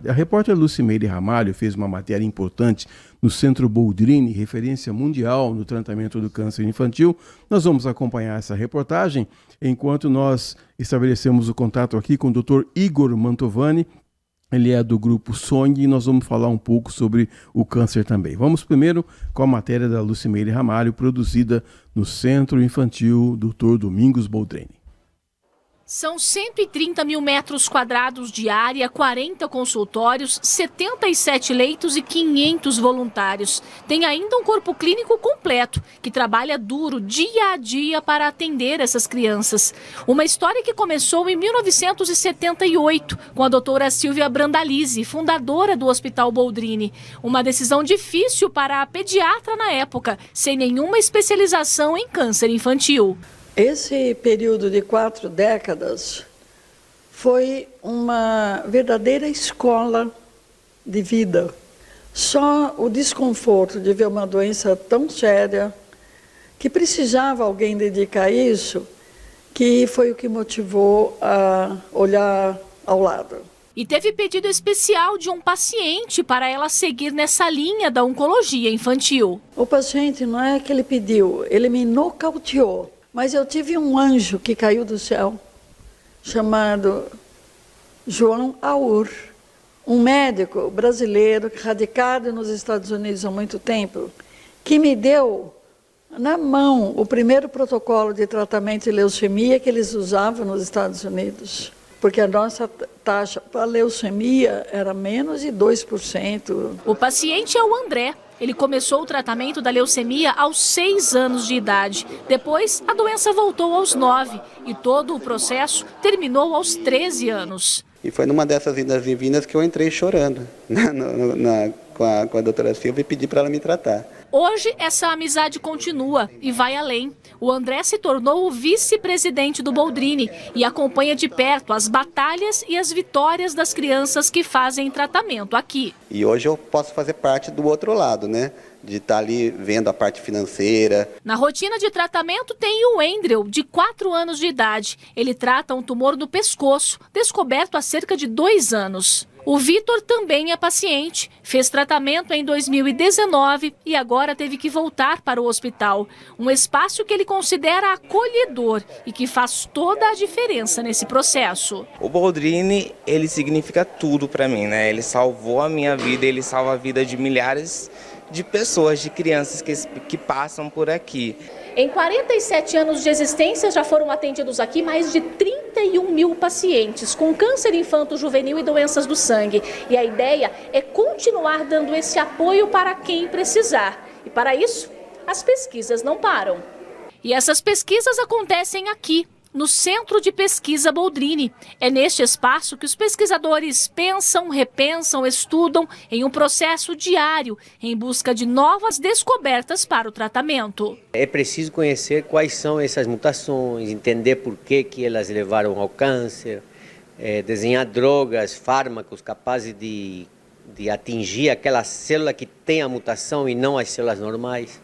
A repórter Lucimeire Ramalho fez uma matéria importante no Centro Boldrini, referência mundial no tratamento do câncer infantil. Nós vamos acompanhar essa reportagem enquanto nós estabelecemos o contato aqui com o Dr. Igor Mantovani. Ele é do grupo SONG e nós vamos falar um pouco sobre o câncer também. Vamos primeiro com a matéria da Lucimeire Ramalho, produzida no Centro Infantil Dr. Domingos Boldrini. São 130 mil metros quadrados de área, 40 consultórios, 77 leitos e 500 voluntários. Tem ainda um corpo clínico completo, que trabalha duro dia a dia para atender essas crianças. Uma história que começou em 1978, com a doutora Silvia Brandalize, fundadora do Hospital Boldrini. Uma decisão difícil para a pediatra na época, sem nenhuma especialização em câncer infantil. Esse período de 4 décadas foi uma verdadeira escola de vida. Só o desconforto de ver uma doença tão séria, que precisava alguém dedicar a isso, que foi o que motivou a olhar ao lado. E teve pedido especial de um paciente para ela seguir nessa linha da oncologia infantil. O paciente não é que ele pediu, ele me nocauteou. Mas eu tive um anjo que caiu do céu, chamado João Aur, um médico brasileiro radicado nos Estados Unidos há muito tempo, que me deu na mão o primeiro protocolo de tratamento de leucemia que eles usavam nos Estados Unidos. Porque a nossa taxa para leucemia era menos de 2%. O paciente é o André. Ele começou o tratamento da leucemia aos 6 anos de idade. Depois, a doença voltou aos 9 e todo o processo terminou aos 13 anos. E foi numa dessas idas e vindas que eu entrei chorando com a doutora Silvia e pedi para ela me tratar. Hoje, essa amizade continua e vai além. O André se tornou o vice-presidente do Boldrini e acompanha de perto as batalhas e as vitórias das crianças que fazem tratamento aqui. E hoje eu posso fazer parte do outro lado, né? De estar ali vendo a parte financeira. Na rotina de tratamento tem o Andrew, de 4 anos de idade. Ele trata um tumor no pescoço, descoberto há cerca de 2 anos. O Vitor também é paciente, fez tratamento em 2019 e agora teve que voltar para o hospital. Um espaço que ele considera acolhedor e que faz toda a diferença nesse processo. O Boldrini, ele significa tudo para mim, né? Ele salvou a minha vida, ele salva a vida de milhares de pessoas, de crianças que passam por aqui. Em 47 anos de existência, já foram atendidos aqui mais de 31 mil pacientes com câncer infanto-juvenil e doenças do sangue. E a ideia é continuar dando esse apoio para quem precisar. E para isso, as pesquisas não param. E essas pesquisas acontecem aqui, no Centro de Pesquisa Boldrini. É neste espaço que os pesquisadores pensam, repensam, estudam em um processo diário em busca de novas descobertas para o tratamento. É preciso conhecer quais são essas mutações, entender por que elas levaram ao câncer, desenhar drogas, fármacos capazes de atingir aquela célula que tem a mutação e não as células normais.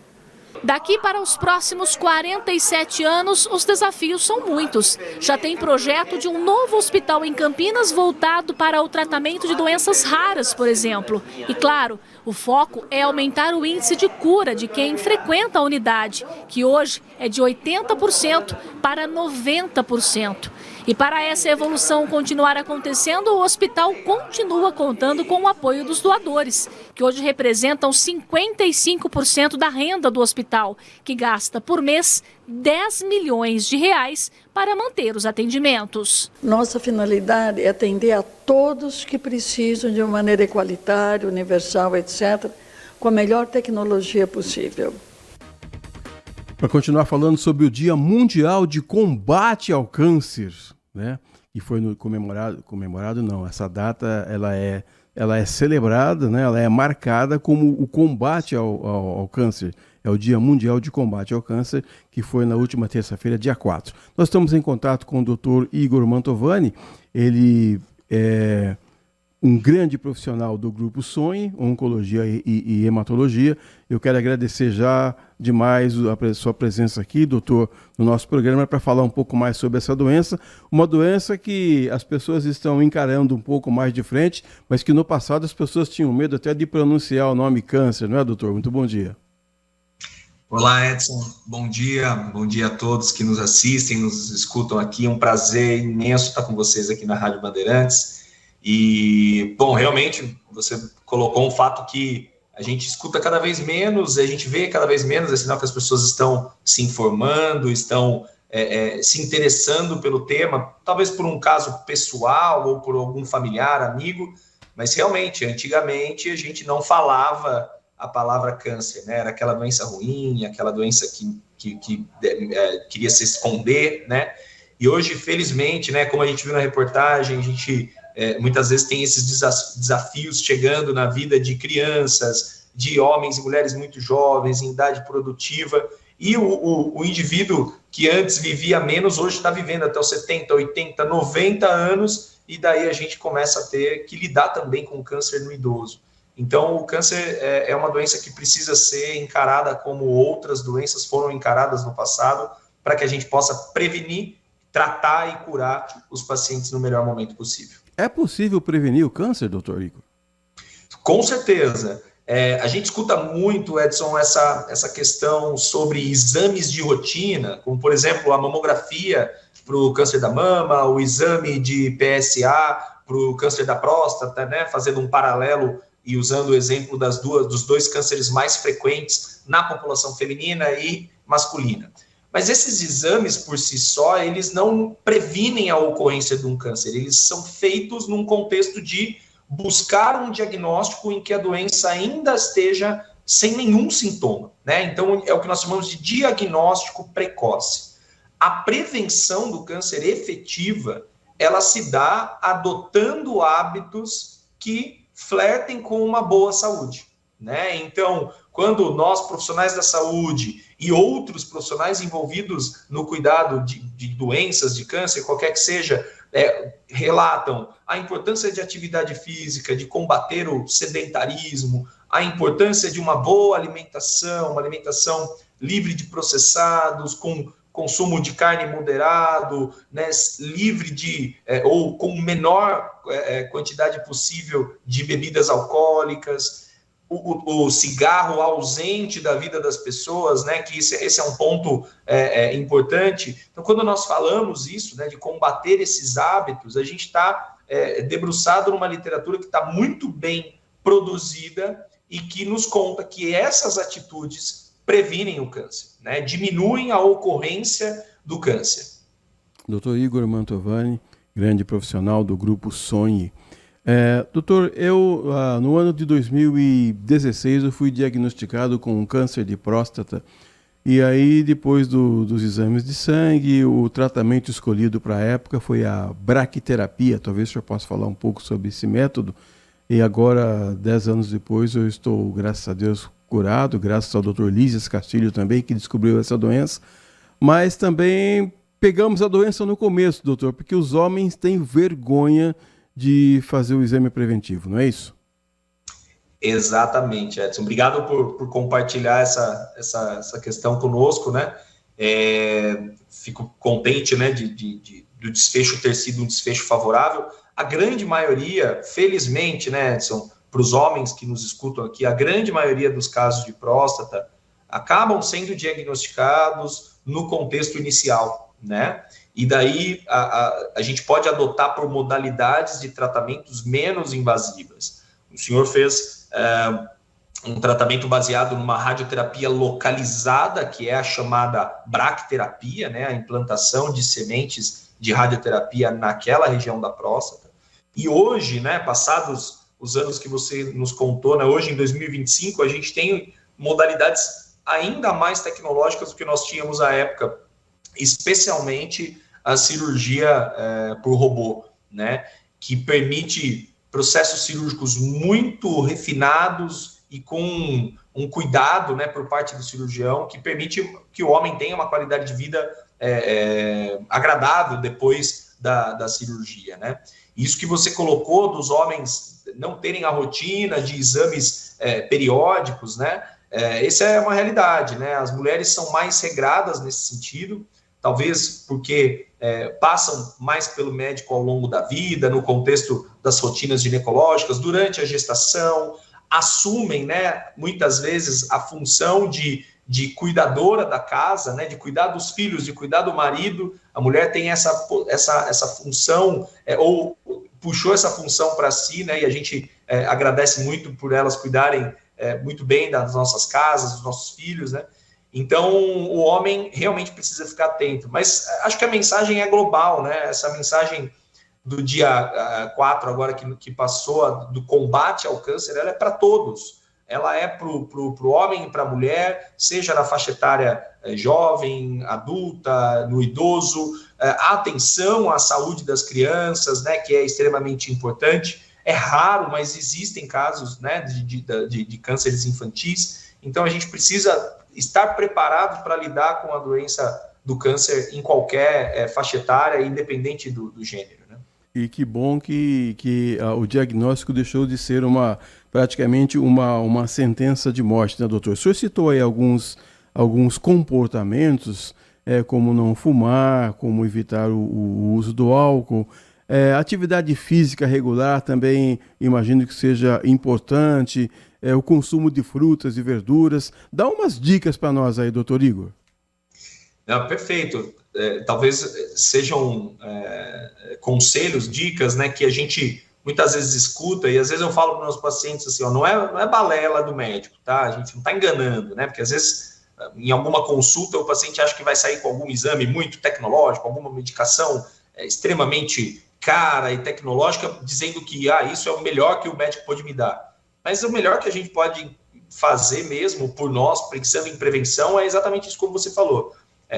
Daqui para os próximos 47 anos, os desafios são muitos. Já tem projeto de um novo hospital em Campinas voltado para o tratamento de doenças raras, por exemplo. E claro, o foco é aumentar o índice de cura de quem frequenta a unidade, que hoje é de 80% para 90%. E para essa evolução continuar acontecendo, o hospital continua contando com o apoio dos doadores, que hoje representam 55% da renda do hospital, que gasta por mês 10 milhões de reais para manter os atendimentos. Nossa finalidade é atender a todos que precisam de uma maneira igualitária, universal, etc., com a melhor tecnologia possível. Para continuar falando sobre o Dia Mundial de Combate ao Câncer, né? E foi comemorado não, essa data ela é celebrada, né? Ela é marcada como o combate ao câncer. É o Dia Mundial de Combate ao Câncer, que foi na última terça-feira, dia 4. Nós estamos em contato com o Dr. Igor Mantovani. Ele é um grande profissional do Grupo Sonhe, Oncologia e Hematologia. Eu quero agradecer já demais a sua presença aqui, doutor, no nosso programa, para falar um pouco mais sobre essa doença. Uma doença que as pessoas estão encarando um pouco mais de frente, mas que no passado as pessoas tinham medo até de pronunciar o nome câncer, não é, doutor? Muito bom dia. Olá, Edson. Bom dia a todos que nos assistem, nos escutam aqui. É um prazer imenso estar com vocês aqui na Rádio Bandeirantes. E, bom, realmente, você colocou um fato que a gente escuta cada vez menos, a gente vê cada vez menos, é sinal que as pessoas estão se informando, estão se interessando pelo tema, talvez por um caso pessoal ou por algum familiar, amigo, mas realmente, antigamente, a gente não falava a palavra câncer, né? Era aquela doença ruim, aquela doença que queria se esconder, né? E hoje, felizmente, né, como a gente viu na reportagem, a gente muitas vezes tem esses desafios chegando na vida de crianças, de homens e mulheres muito jovens, em idade produtiva, e o indivíduo que antes vivia menos, hoje está vivendo até os 70, 80, 90 anos, e daí a gente começa a ter que lidar também com o câncer no idoso. Então, o câncer é uma doença que precisa ser encarada como outras doenças foram encaradas no passado, para que a gente possa prevenir, tratar e curar os pacientes no melhor momento possível. É possível prevenir o câncer, doutor Igor? Com certeza. A gente escuta muito, Edson, essa questão sobre exames de rotina, como, por exemplo, a mamografia para o câncer da mama, o exame de PSA para o câncer da próstata, né, fazendo um paralelo e usando o exemplo dos dois cânceres mais frequentes na população feminina e masculina. Mas esses exames, por si só, eles não previnem a ocorrência de um câncer. Eles são feitos num contexto de buscar um diagnóstico em que a doença ainda esteja sem nenhum sintoma, né? Então, é o que nós chamamos de diagnóstico precoce. A prevenção do câncer efetiva, ela se dá adotando hábitos que flertem com uma boa saúde, né? Então, quando nós, profissionais da saúde e outros profissionais envolvidos no cuidado de doenças, de câncer, qualquer que seja, relatam a importância de atividade física, de combater o sedentarismo, a importância de uma boa alimentação, uma alimentação livre de processados, com consumo de carne moderado, né, livre de, ou com menor quantidade possível de bebidas alcoólicas, o cigarro ausente da vida das pessoas, né, que esse é um ponto importante. Então, quando nós falamos isso, né, de combater esses hábitos, a gente está debruçado numa literatura que está muito bem produzida e que nos conta que essas atitudes previnem o câncer, né, diminuem a ocorrência do câncer. Dr. Igor Mantovani, grande profissional do Grupo Sonhe. Doutor, no ano de 2016 eu fui diagnosticado com um câncer de próstata e aí depois dos exames de sangue, o tratamento escolhido para a época foi a braquiterapia. Talvez o senhor possa falar um pouco sobre esse método. E agora, 10 anos depois, eu estou, graças a Deus, curado, graças ao Dr. Lísias Castilho também, que descobriu essa doença. Mas também pegamos a doença no começo, doutor, porque os homens têm vergonha de fazer o exame preventivo, não é isso? Exatamente, Edson. Obrigado por compartilhar essa questão conosco, né? Fico contente, né, do desfecho ter sido um desfecho favorável. A grande maioria, felizmente, né, Edson, para os homens que nos escutam aqui, a grande maioria dos casos de próstata acabam sendo diagnosticados no contexto inicial, né? E daí a gente pode adotar por modalidades de tratamentos menos invasivas. O senhor fez um tratamento baseado numa radioterapia localizada, que é a chamada bracterapia, né, a implantação de sementes de radioterapia naquela região da próstata. E hoje, né, passados os anos que você nos contou, né, hoje em 2025, a gente tem modalidades ainda mais tecnológicas do que nós tínhamos à época, especialmente a cirurgia por robô, né, que permite processos cirúrgicos muito refinados e com um cuidado, né, por parte do cirurgião, que permite que o homem tenha uma qualidade de vida agradável depois da cirurgia, né? Isso que você colocou dos homens não terem a rotina de exames periódicos, né? Essa é uma realidade, né? As mulheres são mais regradas nesse sentido, talvez porque passam mais pelo médico ao longo da vida, no contexto das rotinas ginecológicas, durante a gestação, assumem, né, muitas vezes a função de cuidadora da casa, né, de cuidar dos filhos, de cuidar do marido. A mulher tem essa função, ou puxou essa função para si, né, e a gente agradece muito por elas cuidarem muito bem das nossas casas, dos nossos filhos, né. Então, o homem realmente precisa ficar atento. Mas acho que a mensagem é global, né, essa mensagem do dia 4 agora que passou, do combate ao câncer, ela é para todos. Ela é para o homem e para a mulher, seja na faixa etária jovem, adulta, no idoso, atenção à saúde das crianças, né, que é extremamente importante. É raro, mas existem casos, né, de cânceres infantis, então a gente precisa estar preparado para lidar com a doença do câncer em qualquer faixa etária, independente do gênero, né? E que bom que o diagnóstico deixou de ser praticamente uma sentença de morte, né, doutor? O senhor citou aí alguns comportamentos, como não fumar, como evitar o uso do álcool. Atividade física regular também, imagino que seja importante, o consumo de frutas e verduras. Dá umas dicas para nós aí, doutor Igor. Não, perfeito. Talvez sejam conselhos, dicas, né, que a gente muitas vezes escuta, e às vezes eu falo para os meus pacientes assim, ó, não é balela do médico, tá? A gente não está enganando, né? Porque às vezes em alguma consulta o paciente acha que vai sair com algum exame muito tecnológico, alguma medicação extremamente cara e tecnológica, dizendo que isso é o melhor que o médico pode me dar. Mas o melhor que a gente pode fazer mesmo por nós, pensando em prevenção, é exatamente isso como você falou.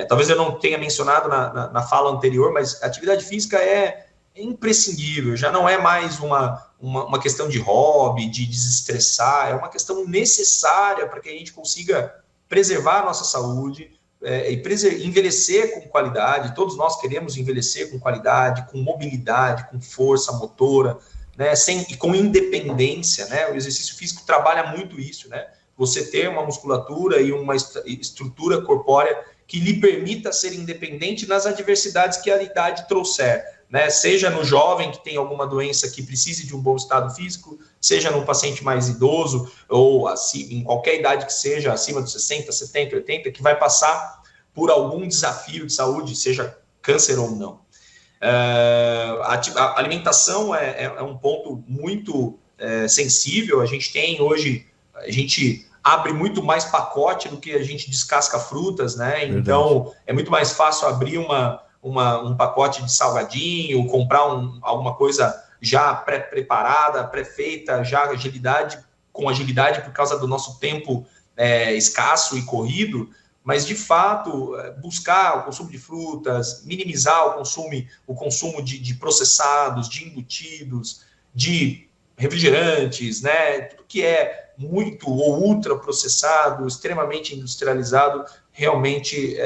Talvez eu não tenha mencionado na fala anterior, mas a atividade física é imprescindível, já não é mais uma questão de hobby, de desestressar, é uma questão necessária para que a gente consiga preservar a nossa saúde e envelhecer com qualidade. Todos nós queremos envelhecer com qualidade, com mobilidade, com força motora, né, e com independência, né? O exercício físico trabalha muito isso, né? Você ter uma musculatura e uma estrutura corpórea que lhe permita ser independente nas adversidades que a idade trouxer, né? Seja no jovem que tem alguma doença que precise de um bom estado físico, seja no paciente mais idoso, ou assim, em qualquer idade que seja, acima dos 60, 70, 80, que vai passar por algum desafio de saúde, seja câncer ou não. A alimentação é um ponto muito sensível. A gente tem hoje, a gente abre muito mais pacote do que a gente descasca frutas, né? Verdade. Então é muito mais fácil abrir um pacote de salgadinho, comprar alguma coisa já pré-preparada, pré-feita, com agilidade por causa do nosso tempo escasso e corrido. Mas, de fato, buscar o consumo de frutas, minimizar o consumo de processados, de embutidos, de refrigerantes, né? Tudo que é muito ou ultraprocessado, extremamente industrializado, realmente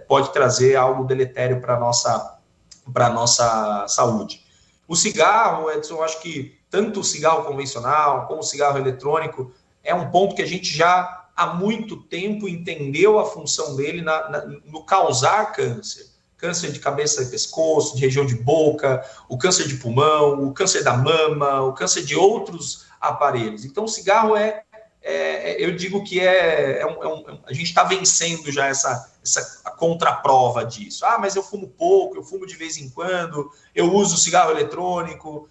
pode trazer algo deletério para a nossa saúde. O cigarro, Edson, eu acho que tanto o cigarro convencional como o cigarro eletrônico é um ponto que a gente já há muito tempo entendeu a função dele no causar câncer. Câncer de cabeça e pescoço, de região de boca, o câncer de pulmão, o câncer da mama, o câncer de outros aparelhos. Então, o cigarro eu digo que a gente está vencendo já essa contraprova disso. Mas eu fumo pouco, eu fumo de vez em quando, eu uso cigarro eletrônico.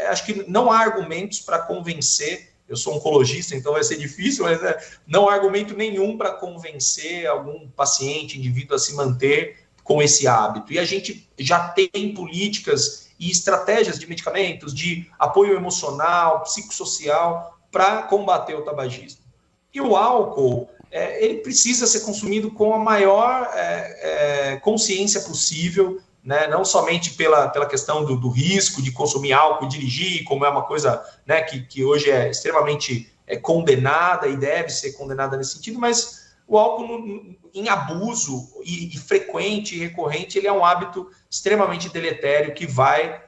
Acho que não há argumentos para convencer. Eu sou oncologista, então vai ser difícil, mas não há argumento nenhum para convencer algum paciente, indivíduo a se manter com esse hábito. E a gente já tem políticas e estratégias de medicamentos, de apoio emocional, psicossocial, para combater o tabagismo. E o álcool, ele precisa ser consumido com a maior consciência possível, né? Não somente pela questão do risco de consumir álcool e dirigir, como é uma coisa, né, que hoje é extremamente condenada e deve ser condenada nesse sentido, mas o álcool em abuso e frequente e recorrente, ele é um hábito extremamente deletério que vai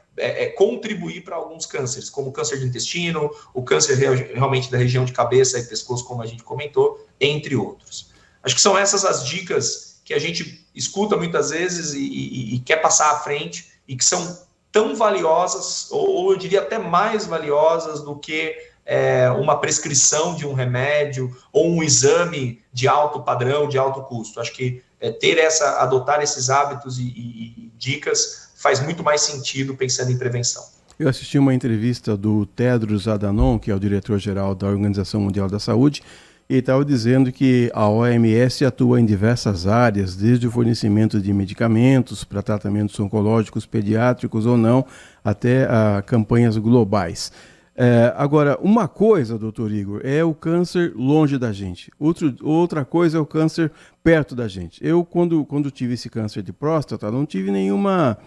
contribuir para alguns cânceres, como o câncer de intestino, o câncer realmente da região de cabeça e pescoço, como a gente comentou, entre outros. Acho que são essas as dicas que a gente escuta muitas vezes e quer passar à frente e que são tão valiosas, ou eu diria até mais valiosas do que uma prescrição de um remédio ou um exame de alto padrão, de alto custo. Acho que adotar esses hábitos e dicas faz muito mais sentido pensando em prevenção. Eu assisti uma entrevista do Tedros Adhanom, que é o diretor-geral da Organização Mundial da Saúde, e estava dizendo que a OMS atua em diversas áreas, desde o fornecimento de medicamentos para tratamentos oncológicos, pediátricos ou não, até campanhas globais. Agora, uma coisa, doutor Igor, é o câncer longe da gente. Outra coisa é o câncer perto da gente. Eu, quando tive esse câncer de próstata, não tive nenhuma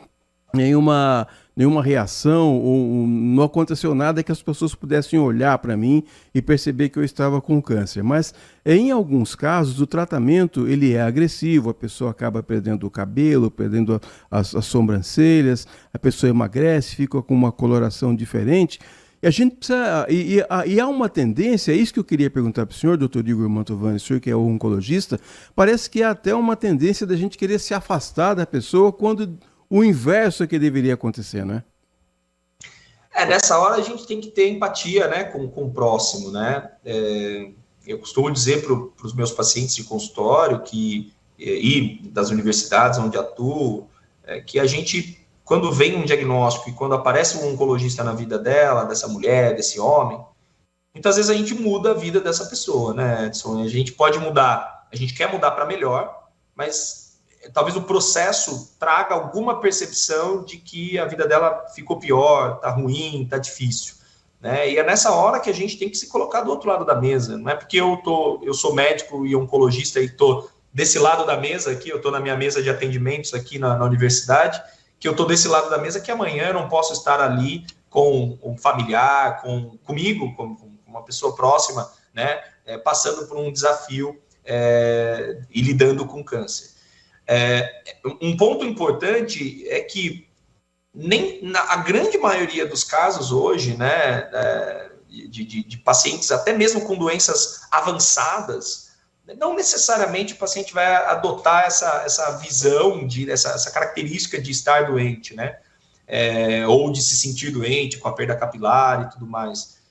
reação, ou não aconteceu nada que as pessoas pudessem olhar para mim e perceber que eu estava com câncer. Mas em alguns casos o tratamento ele é agressivo, a pessoa acaba perdendo o cabelo, perdendo as sobrancelhas, a pessoa emagrece, fica com uma coloração diferente. E a gente precisa, e há uma tendência, é isso que eu queria perguntar para o senhor, doutor Igor Mantovani, o senhor que é o oncologista, parece que há até uma tendência da gente querer se afastar da pessoa quando o inverso é que deveria acontecer, né? Nessa hora a gente tem que ter empatia, né, com o próximo, né? Eu costumo dizer para os meus pacientes de consultório e das universidades onde atuo, que a gente, quando vem um diagnóstico e quando aparece um oncologista na vida dela, dessa mulher, desse homem, muitas vezes a gente muda a vida dessa pessoa, né, Edson? A gente pode mudar, a gente quer mudar para melhor, mas talvez o processo traga alguma percepção de que a vida dela ficou pior, tá ruim, tá difícil, né? E é nessa hora que a gente tem que se colocar do outro lado da mesa. Não é porque eu sou médico e oncologista e tô desse lado da mesa aqui, eu tô na minha mesa de atendimentos aqui na universidade, que eu tô desse lado da mesa que amanhã eu não posso estar ali com um familiar, comigo, com uma pessoa próxima, né? Passando por um desafio e lidando com câncer. Um ponto importante é que a grande maioria dos casos hoje, né, de pacientes até mesmo com doenças avançadas, não necessariamente o paciente vai adotar essa visão, essa característica de estar doente, né, ou de se sentir doente com a perda capilar e tudo mais.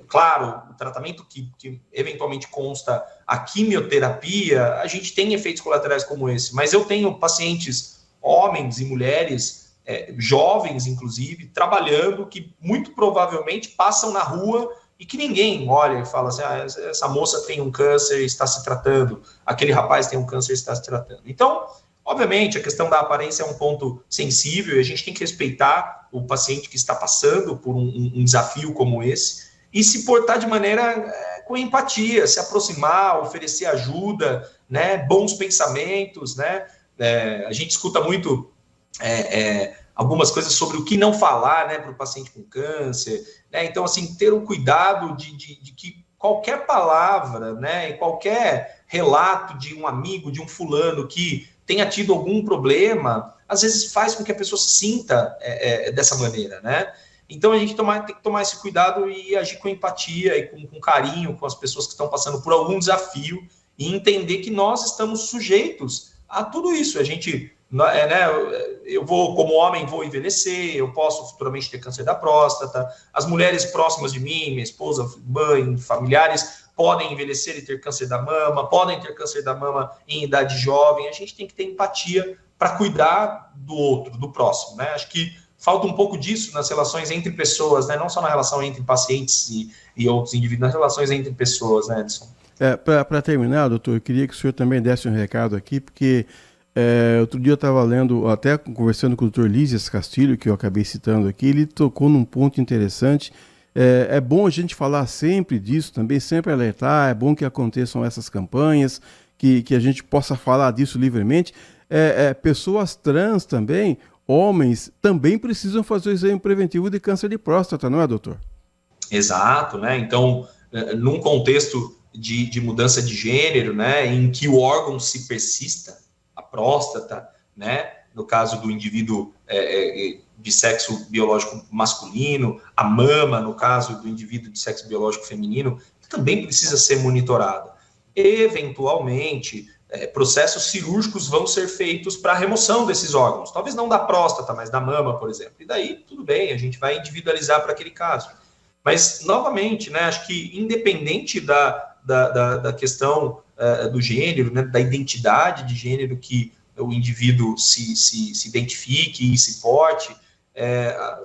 Claro, o tratamento que eventualmente consta a quimioterapia, a gente tem efeitos colaterais como esse, mas eu tenho pacientes, homens e mulheres, jovens inclusive, trabalhando, que muito provavelmente passam na rua e que ninguém olha e fala assim, essa moça tem um câncer e está se tratando, aquele rapaz tem um câncer e está se tratando. Então, obviamente, a questão da aparência é um ponto sensível e a gente tem que respeitar o paciente que está passando por um desafio como esse e se portar de maneira com empatia, se aproximar, oferecer ajuda, né, bons pensamentos, né? A gente escuta muito algumas coisas sobre o que não falar, né, para o paciente com câncer, né? Então, assim, ter o cuidado de que qualquer palavra, né, e qualquer relato de um amigo, de um fulano que tenha tido algum problema, às vezes faz com que a pessoa se sinta dessa maneira, né? Então a gente tem que tomar esse cuidado e agir com empatia e com carinho com as pessoas que estão passando por algum desafio e entender que nós estamos sujeitos a tudo isso. A gente, né, eu como homem, vou envelhecer, eu posso futuramente ter câncer da próstata, as mulheres próximas de mim, minha esposa, mãe, familiares, podem envelhecer e ter câncer da mama, podem ter câncer da mama em idade jovem. A gente tem que ter empatia para cuidar do outro, do próximo, né? Acho que falta um pouco disso nas relações entre pessoas, né? Não só na relação entre pacientes e outros indivíduos, nas relações entre pessoas, né, Edson? Para terminar, doutor, eu queria que o senhor também desse um recado aqui, porque outro dia eu estava lendo, até conversando com o doutor Lísias Castilho, que eu acabei citando aqui, ele tocou num ponto interessante. É bom a gente falar sempre disso, também sempre alertar, é bom que aconteçam essas campanhas, que a gente possa falar disso livremente. Pessoas trans também, homens, também precisam fazer o exame preventivo de câncer de próstata, não é, doutor? Exato, né? Então, num contexto de mudança de gênero, né, em que o órgão se persista, a próstata, né, no caso do indivíduo de sexo biológico masculino, a mama, no caso do indivíduo de sexo biológico feminino, também precisa ser monitorada. Eventualmente, processos cirúrgicos vão ser feitos para a remoção desses órgãos, talvez não da próstata, mas da mama, por exemplo. E daí, tudo bem, a gente vai individualizar para aquele caso. Mas, novamente, né, acho que independente da questão do gênero, né, da identidade de gênero que o indivíduo se identifique e se porte,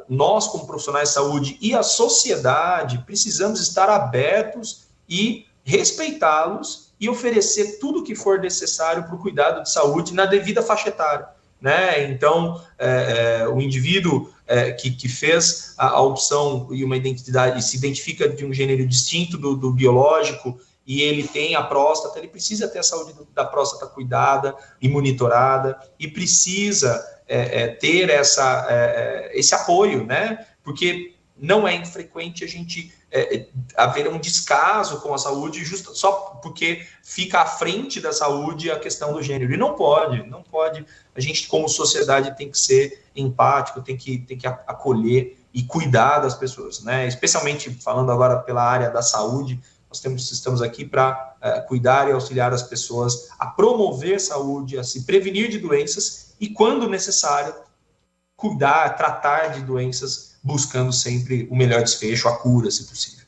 nós, como profissionais de saúde e a sociedade, precisamos estar abertos e respeitá-los e oferecer tudo o que for necessário para o cuidado de saúde na devida faixa etária, né? Então, o indivíduo que fez a opção e uma identidade, e se identifica de um gênero distinto do biológico, e ele tem a próstata, ele precisa ter a saúde da próstata cuidada e monitorada, e precisa ter esse apoio, né? Porque não é infrequente a gente haver um descaso com a saúde justo só porque fica à frente da saúde a questão do gênero. E não pode. A gente, como sociedade, tem que ser empático, tem que acolher e cuidar das pessoas, né? Especialmente falando agora pela área da saúde, estamos aqui para cuidar e auxiliar as pessoas a promover saúde, a se prevenir de doenças e, quando necessário, cuidar, tratar de doenças, buscando sempre o melhor desfecho, a cura, se possível.